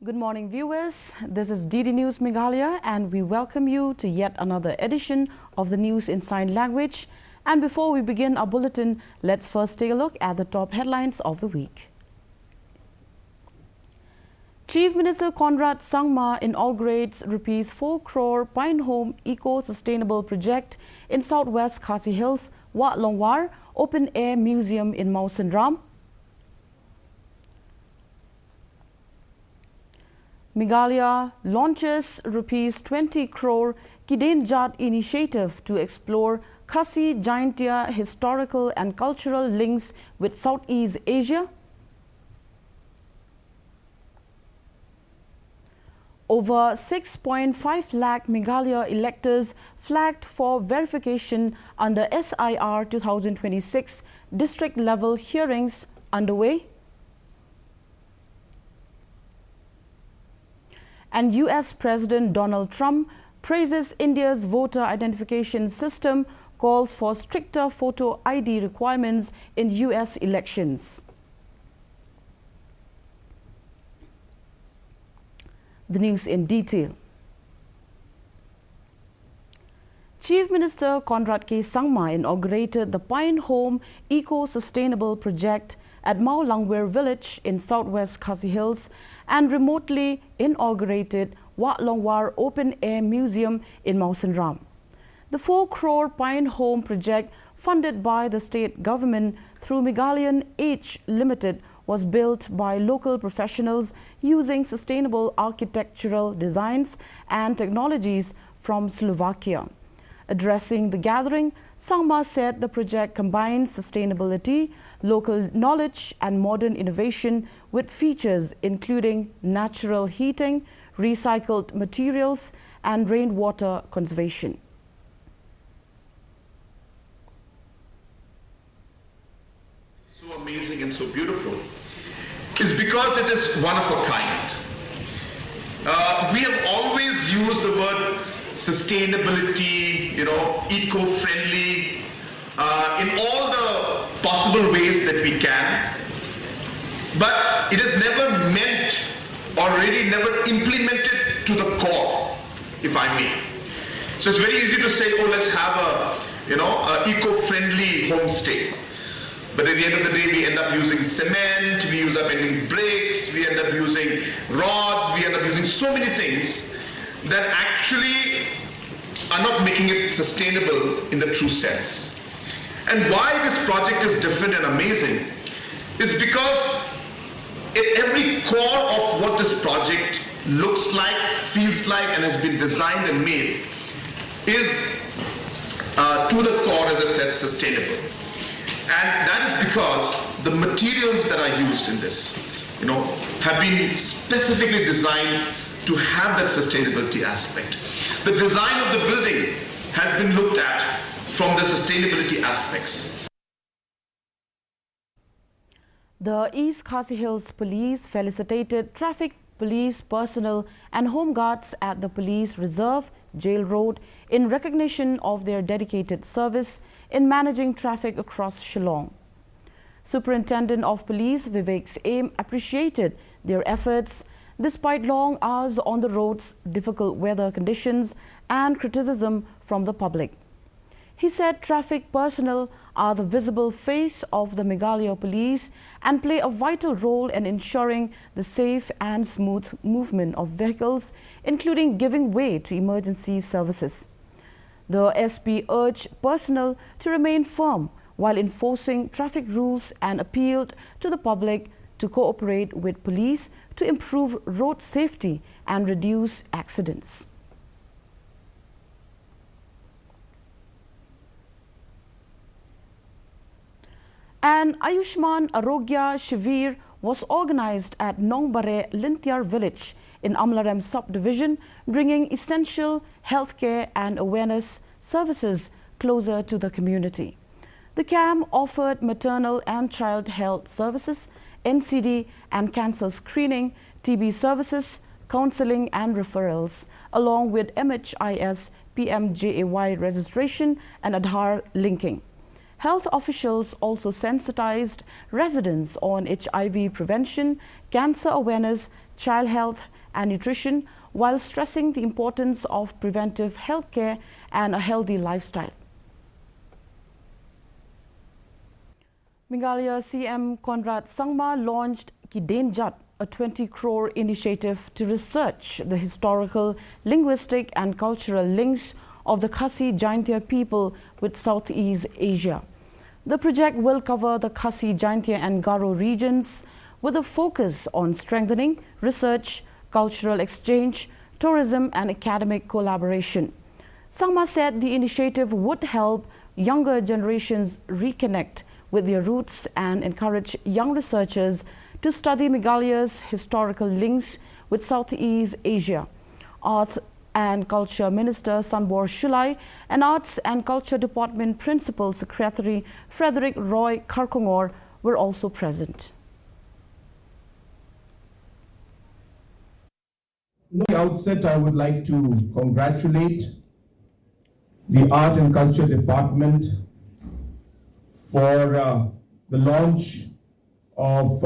Good morning, viewers. This is DD News Meghalaya, and we welcome you to yet another edition of the News in Sign Language. And before we begin our bulletin, let's first take a look at the top headlines of the week. Chief Minister Conrad Sangma inaugurates ₹4 crore Pine Home Eco-Sustainable Project in Southwest Khasi Hills, Wat Longwar Open Air Museum in Mawsynram. Meghalaya launches ₹20 crore Kidenjat initiative to explore Khasi Jaintia historical and cultural links with Southeast Asia. Over 6.5 lakh Meghalaya electors flagged for verification under SIR 2026 district-level hearings underway. And US President Donald Trump praises India's voter identification system, calls for stricter photo ID requirements in US elections. The news in detail. Chief Minister Conrad K. Sangma inaugurated the Pine Home Eco-Sustainable Project at Mau Langwer village in southwest Khasi Hills and remotely inaugurated Wat Longwar Open Air Museum in Mawsynram. The 4 crore Pine Home project, funded by the state government through Meghalayan Age Limited, was built by local professionals using sustainable architectural designs and technologies from Slovakia. Addressing the gathering, Sangma said the project combines sustainability, local knowledge and modern innovation with features including natural heating, recycled materials and rainwater conservation. So amazing and so beautiful is because it is one of a kind. We have always used the word sustainability, eco-friendly, in all the possible ways that we can, but it is never meant or really never implemented to the core, if I may. So it's very easy to say, oh, let's have a eco-friendly homestay. But at the end of the day, we end up using cement, we end up using bricks, we end up using rods, we end up using so many things that actually are not making it sustainable in the true sense. And why this project is different and amazing is because at every core of what this project looks like, feels like, and has been designed and made is to the core, as I said, sustainable. And that is because the materials that are used in this, have been specifically designed to have that sustainability aspect. The design of the building has been looked at from the sustainability aspects. The East Khasi Hills Police felicitated traffic police personnel and home guards at the Police Reserve, Jail Road, in recognition of their dedicated service in managing traffic across Shillong. Superintendent of Police Vivek Aim appreciated their efforts despite long hours on the roads, difficult weather conditions and criticism from the public. He said traffic personnel are the visible face of the Meghalaya Police and play a vital role in ensuring the safe and smooth movement of vehicles, including giving way to emergency services. The SP urged personnel to remain firm while enforcing traffic rules and appealed to the public to cooperate with police to improve road safety and reduce accidents. An Ayushman Arogya Shivir was organized at Nongbare Lintiar village in Amlarem subdivision, bringing essential healthcare and awareness services closer to the community. The camp offered maternal and child health services, NCD and cancer screening, TB services, counseling and referrals, along with MHIS, PMJAY registration and Aadhaar linking. Health officials also sensitized residents on HIV prevention, cancer awareness, child health and nutrition, while stressing the importance of preventive health care and a healthy lifestyle. Meghalaya CM Conrad Sangma launched Kidenjat, a 20 crore initiative to research the historical, linguistic and cultural links of the Khasi Jaintia people with Southeast Asia. The project will cover the Khasi, Jaintia and Garo regions with a focus on strengthening research, cultural exchange, tourism and academic collaboration. Sangma said the initiative would help younger generations reconnect with their roots and encourage young researchers to study Meghalaya's historical links with Southeast Asia. Arts and Culture Minister Sanbor Shulai and Arts and Culture Department Principal Secretary Frederick Roy Karkongor were also present. At the outset, I would like to congratulate the Art and Culture Department for the launch of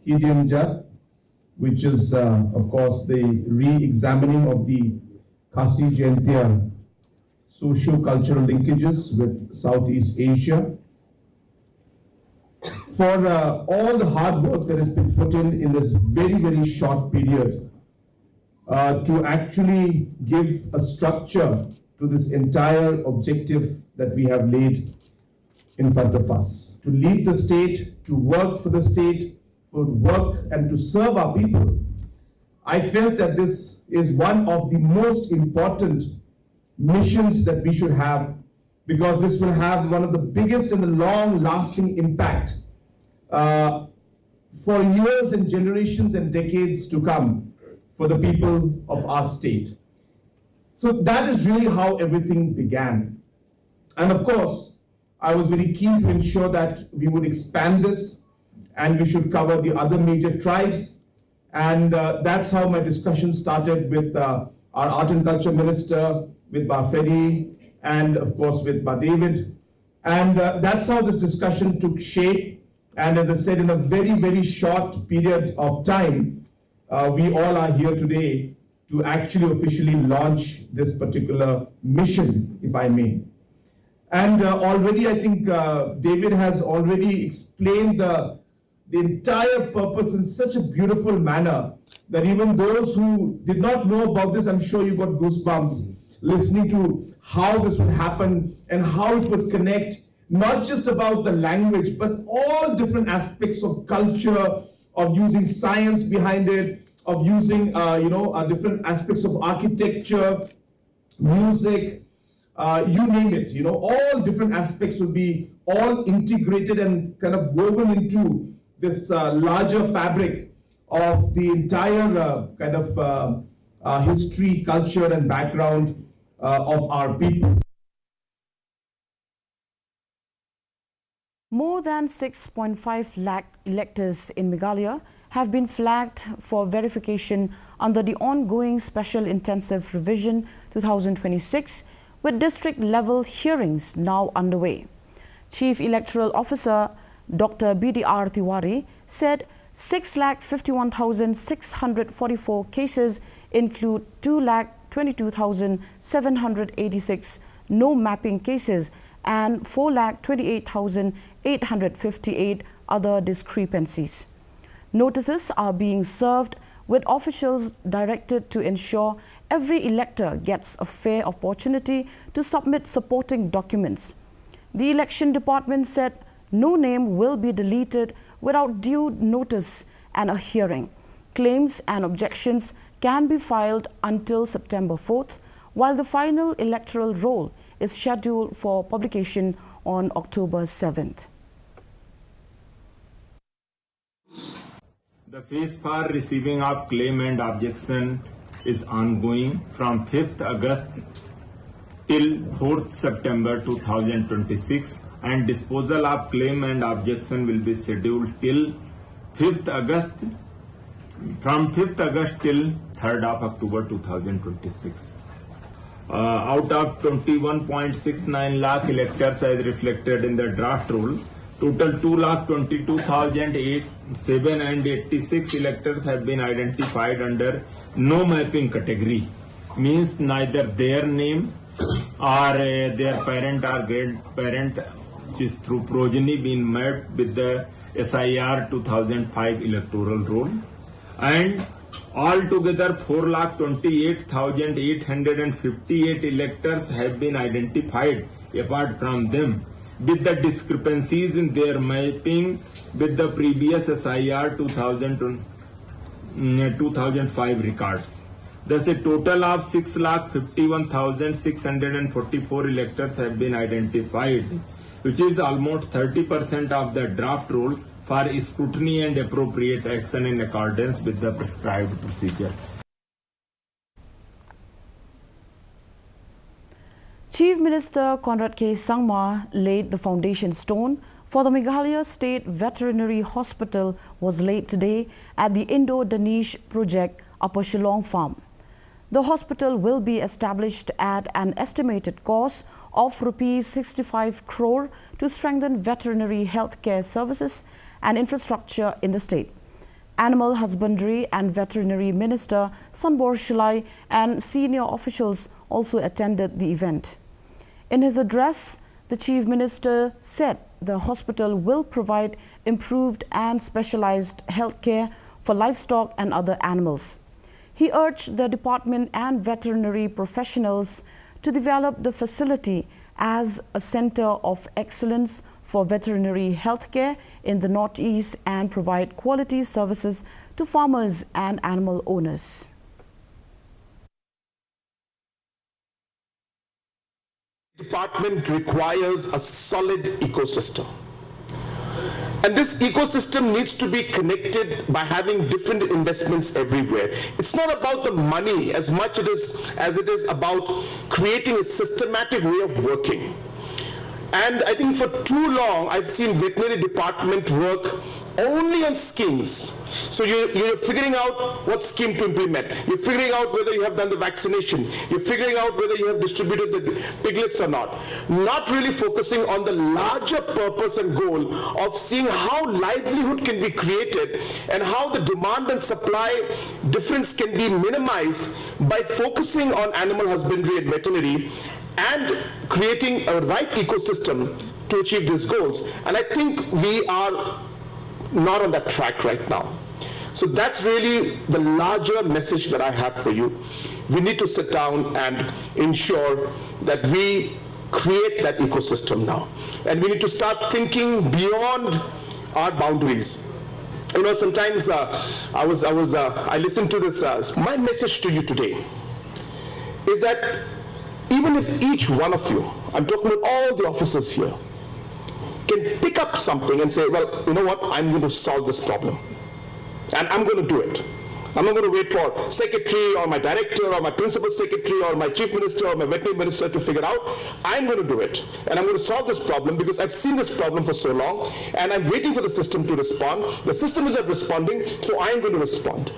Kidenjat, which is, of course, the re-examining of the Khasi Jaintia socio-cultural linkages with Southeast Asia. For all the hard work that has been put in this very, very short period to actually give a structure to this entire objective that we have laid in front of us. To lead the state, to work for the state, to work and to serve our people. I felt that this is one of the most important missions that we should have, because this will have one of the biggest and the long-lasting impact for years and generations and decades to come for the people of our state. So that is really how everything began. And of course, I was very keen to ensure that we would expand this and we should cover the other major tribes. And that's how my discussion started with our Art and Culture Minister, with Ba Freddy, and of course with Ba David. And that's how this discussion took shape. And as I said, in a very, very short period of time, we all are here today to actually officially launch this particular mission, if I may. And already I think David has already explained the entire purpose in such a beautiful manner that even those who did not know about this, I'm sure you got goosebumps listening to how this would happen and how it would connect, not just about the language, but all different aspects of culture, of using science behind it, of using different aspects of architecture, music, you name it, all different aspects will be all integrated and kind of woven into this larger fabric of the entire history, culture and background of our people. More than 6.5 lakh electors in Meghalaya have been flagged for verification under the ongoing Special Intensive Revision 2026, with district-level hearings now underway. Chief Electoral Officer Dr. BDR Tiwari said 6,51,644 cases include 2,22,786 no-mapping cases and 4,28,858 other discrepancies. Notices are being served, with officials directed to ensure every elector gets a fair opportunity to submit supporting documents. The Election Department said no name will be deleted without due notice and a hearing. Claims and objections can be filed until September 4th, while the final electoral roll is scheduled for publication on October 7th. The phase for receiving of claim and objection is ongoing from 5th August till 4th September 2026, and disposal of claim and objection will be scheduled till 5th August, from 5th August till 3rd of October 2026. Out of 21.69 lakh electors as reflected in the draft roll, Total 2,22,786 electors have been identified under no mapping category. Means neither their name or their parent or grandparent, which is through progeny, been mapped with the SIR 2005 electoral roll. And altogether 4,28,858 electors have been identified apart from them, with the discrepancies in their mapping with the previous SIR 2005 records. Thus, a total of 6,51,644 electors have been identified, which is almost 30% of the draft roll for scrutiny and appropriate action in accordance with the prescribed procedure. Chief Minister Conrad K. Sangma laid the foundation stone for the Meghalaya State Veterinary Hospital was laid today at the Indo-Danish project Upper Shillong Farm. The hospital will be established at an estimated cost of Rs 65 crore to strengthen veterinary healthcare services and infrastructure in the state. Animal Husbandry and Veterinary Minister Sanbor Shilai and senior officials also attended the event. In his address, the Chief Minister said the hospital will provide improved and specialized health care for livestock and other animals. He urged the department and veterinary professionals to develop the facility as a center of excellence for veterinary health care in the Northeast and provide quality services to farmers and animal owners. Department requires a solid ecosystem. And this ecosystem needs to be connected by having different investments everywhere. It's not about the money as much as it is about creating a systematic way of working. And I think for too long, I've seen veterinary department work only on schemes. So you're figuring out what scheme to implement. You're figuring out whether you have done the vaccination. You're figuring out whether you have distributed the piglets or not. Not really focusing on the larger purpose and goal of seeing how livelihood can be created and how the demand and supply difference can be minimized by focusing on animal husbandry and veterinary and creating a right ecosystem to achieve these goals. And I think we are not on that track right now. So that's really the larger message that I have for you. We need to sit down and ensure that we create that ecosystem now. And we need to start thinking beyond our boundaries. You know, sometimes I listened to this. My message to you today is that even if each one of you, I'm talking about all the officers here, can pick up something and say, well, you know what, I'm going to solve this problem. And I'm going to do it. I'm not going to wait for secretary or my director or my principal secretary or my chief minister or my veterinary minister to figure out. I'm going to do it. And I'm going to solve this problem because I've seen this problem for so long and I'm waiting for the system to respond. The system is not responding, so I'm going to respond.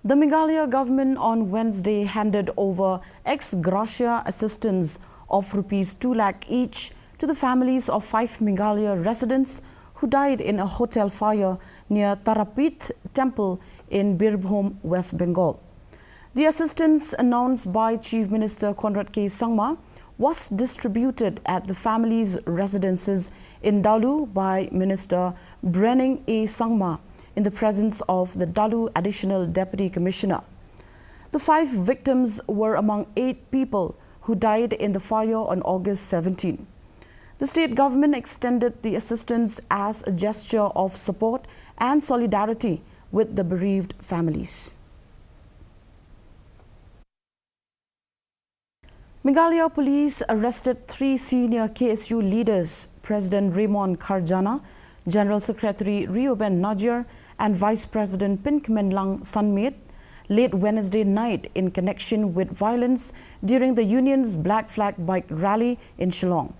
The Meghalaya government on Wednesday handed over ex gratia assistance of Rs 2 lakh each to the families of 5 Meghalaya residents who died in a hotel fire near Tarapit Temple in Birbhum, West Bengal. The assistance announced by Chief Minister Conrad K. Sangma was distributed at the families' residences in Dalu by Minister Brenning A. Sangma in the presence of the Dalu Additional Deputy Commissioner. The 5 victims were among 8 people who died in the fire on August 17. The state government extended the assistance as a gesture of support and solidarity with the bereaved families. Meghalaya police arrested 3 senior KSU leaders, President Raymond Kharjana, General Secretary Reuben Najjar and Vice President Pinkhmenlang Sanmet, late Wednesday night in connection with violence during the union's Black Flag bike rally in Shillong.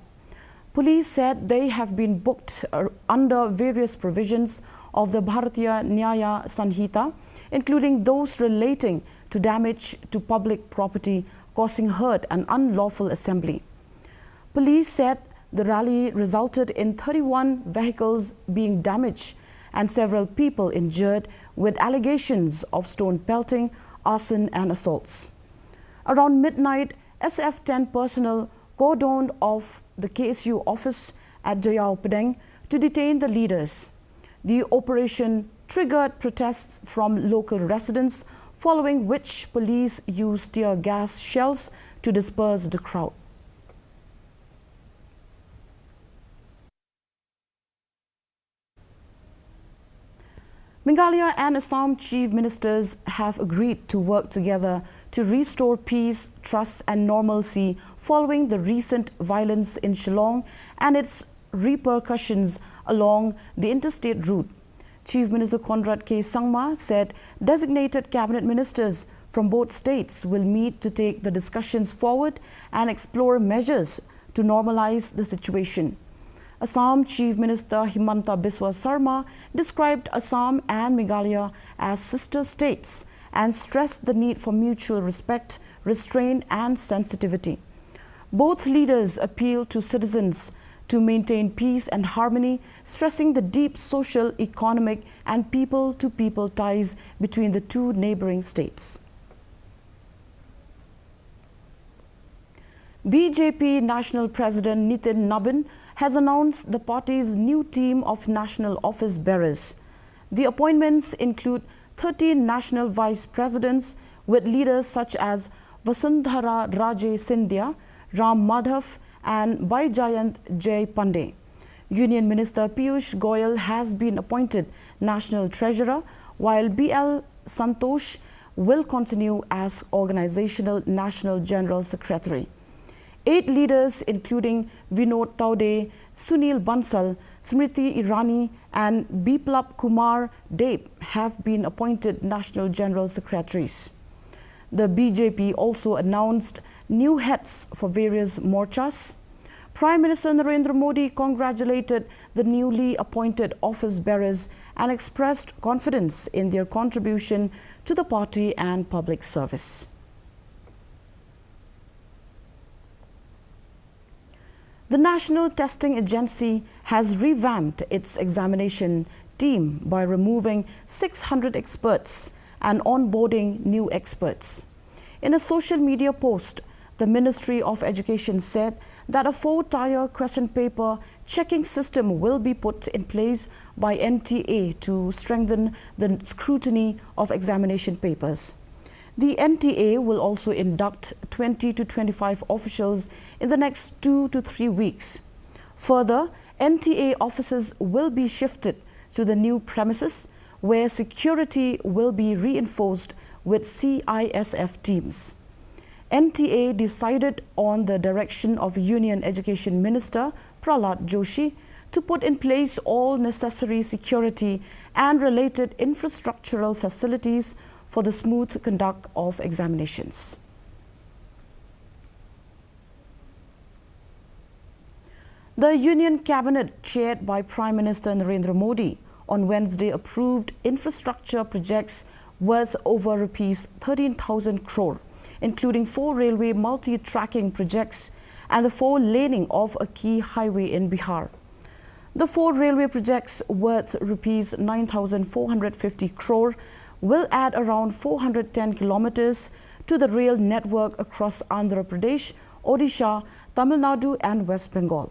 Police said they have been booked under various provisions of the Bharatiya Nyaya Sanhita, including those relating to damage to public property causing hurt and unlawful assembly. Police said the rally resulted in 31 vehicles being damaged and several people injured, with allegations of stone pelting, arson and assaults. Around midnight, SF-10 personnel cordoned off the KSU office at Jayao Padang to detain the leaders. The operation triggered protests from local residents, following which police used tear gas shells to disperse the crowd. Meghalaya and Assam chief ministers have agreed to work together to restore peace, trust and normalcy following the recent violence in Shillong and its repercussions along the interstate route. Chief Minister Conrad K. Sangma said designated cabinet ministers from both states will meet to take the discussions forward and explore measures to normalize the situation. Assam Chief Minister Himanta Biswa Sarma described Assam and Meghalaya as sister states and stressed the need for mutual respect, restraint and sensitivity. Both leaders appealed to citizens to maintain peace and harmony, stressing the deep social, economic and people-to-people ties between the two neighboring states. BJP National President Nitin Nabin has announced the party's new team of national office bearers. The appointments include 13 national vice presidents with leaders such as Vasundhara Raje Scindia, Ram Madhav and Baijayant Jay Pandey. Union Minister Piyush Goyal has been appointed National Treasurer, while B.L. Santosh will continue as Organizational National General Secretary. 8 leaders including Vinod Taude, Sunil Bansal, Smriti Irani and Biplab Kumar Deb have been appointed National General Secretaries. The BJP also announced new heads for various morchas. Prime Minister Narendra Modi congratulated the newly appointed office bearers and expressed confidence in their contribution to the party and public service. The National Testing Agency has revamped its examination team by removing 600 experts and onboarding new experts. In a social media post, the Ministry of Education said that a 4-tier question paper checking system will be put in place by NTA to strengthen the scrutiny of examination papers. The NTA will also induct 20 to 25 officials in the next 2 to 3 weeks. Further, NTA offices will be shifted to the new premises where security will be reinforced with CISF teams. NTA decided on the direction of Union Education Minister Prahlad Joshi to put in place all necessary security and related infrastructural facilities for the smooth conduct of examinations. The Union Cabinet, chaired by Prime Minister Narendra Modi, on Wednesday approved infrastructure projects worth over Rs 13,000 crore, including 4 railway multi-tracking projects and the 4 laning of a key highway in Bihar. The 4 railway projects worth Rs 9,450 crore will add around 410 kilometers to the rail network across Andhra Pradesh, Odisha, Tamil Nadu and West Bengal.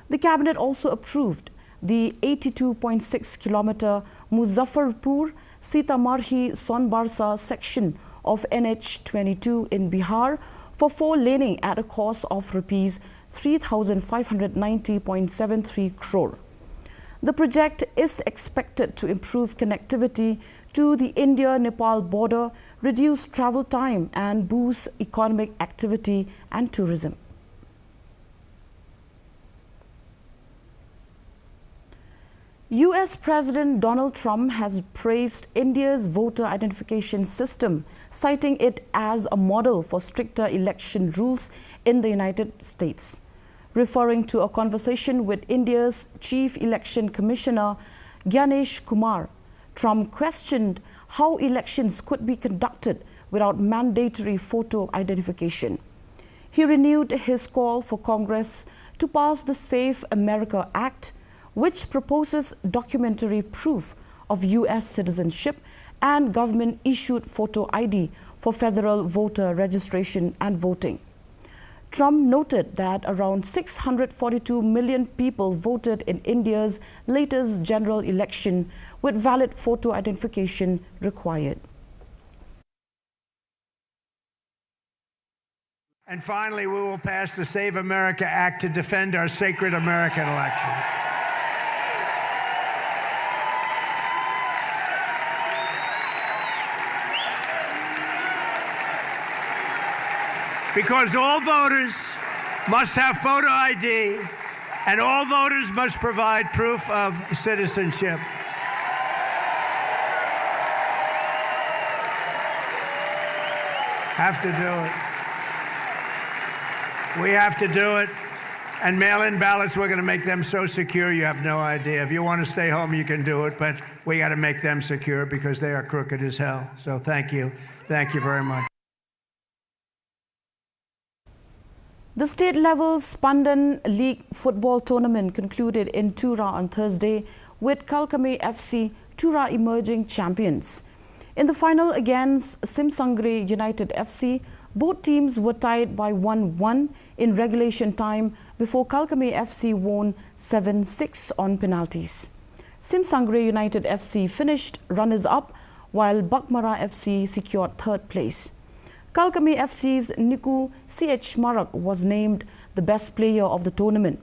The Cabinet also approved the 82.6-kilometer Muzaffarpur-Sitamarhi-Sonbarsa section of NH22 in Bihar for 4 laning at a cost of Rs 3,590.73 crore. The project is expected to improve connectivity to the India-Nepal border, reduce travel time and boost economic activity and tourism. US President Donald Trump has praised India's voter identification system, citing it as a model for stricter election rules in the United States. Referring to a conversation with India's Chief Election Commissioner Gyanesh Kumar, Trump questioned how elections could be conducted without mandatory photo identification. He renewed his call for Congress to pass the Safe America Act, which proposes documentary proof of U.S. citizenship and government-issued photo ID for federal voter registration and voting. Trump noted that around 642 million people voted in India's latest general election with valid photo identification required. And finally, we will pass the Save America Act to defend our sacred American elections. Because all voters must have photo ID, and all voters must provide proof of citizenship. Have to do it. We have to do it. And mail-in ballots, we're going to make them so secure you have no idea. If you want to stay home, you can do it, but we got to make them secure because they are crooked as hell. So thank you. Thank you very much. The state-level Spandan League football tournament concluded in Tura on Thursday with Kalkame FC Tura emerging champions. In the final against Simsangre United FC, both teams were tied by 1-1 in regulation time before Kalkame FC won 7-6 on penalties. Simsangre United FC finished runners-up while Bakmara FC secured third place. Kalkame FC's Niku CH Marak was named the best player of the tournament.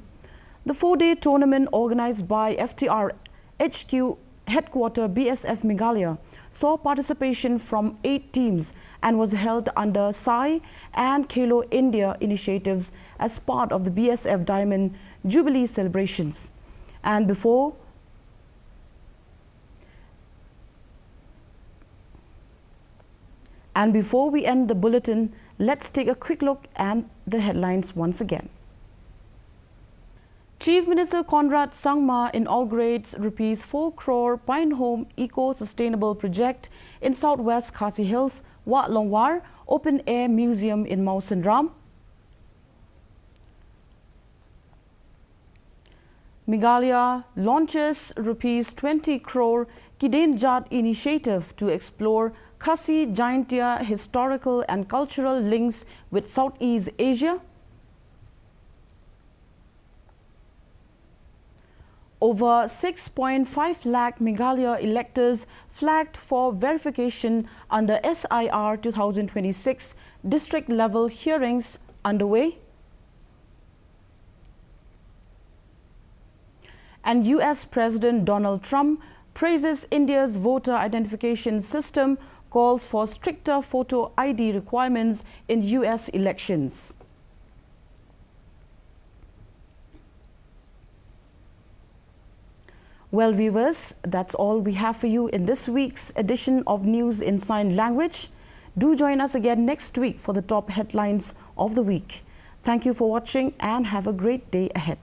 The four-day tournament organized by FTR HQ headquarter BSF Meghalaya saw participation from 8 teams and was held under Sai and Khelo India initiatives as part of the BSF Diamond Jubilee celebrations. And before we end the bulletin, let's take a quick look at the headlines once again. Chief Minister Conrad Sangma inaugurates ₹4 crore Pine Home Eco-Sustainable Project in southwest Khasi Hills, Wat Longwar Open Air Museum in Mausandram. Meghalaya launches ₹20 crore Kidenjat initiative to explore Khasi Jaintia historical and cultural links with Southeast Asia. Over 6.5 lakh Meghalaya electors flagged for verification under SIR 2026 district-level hearings underway. And US President Donald Trump praises India's voter identification system, calls for stricter photo ID requirements in US elections. Well, viewers, that's all we have for you in this week's edition of News in Sign Language. Do join us again next week for the top headlines of the week. Thank you for watching and have a great day ahead.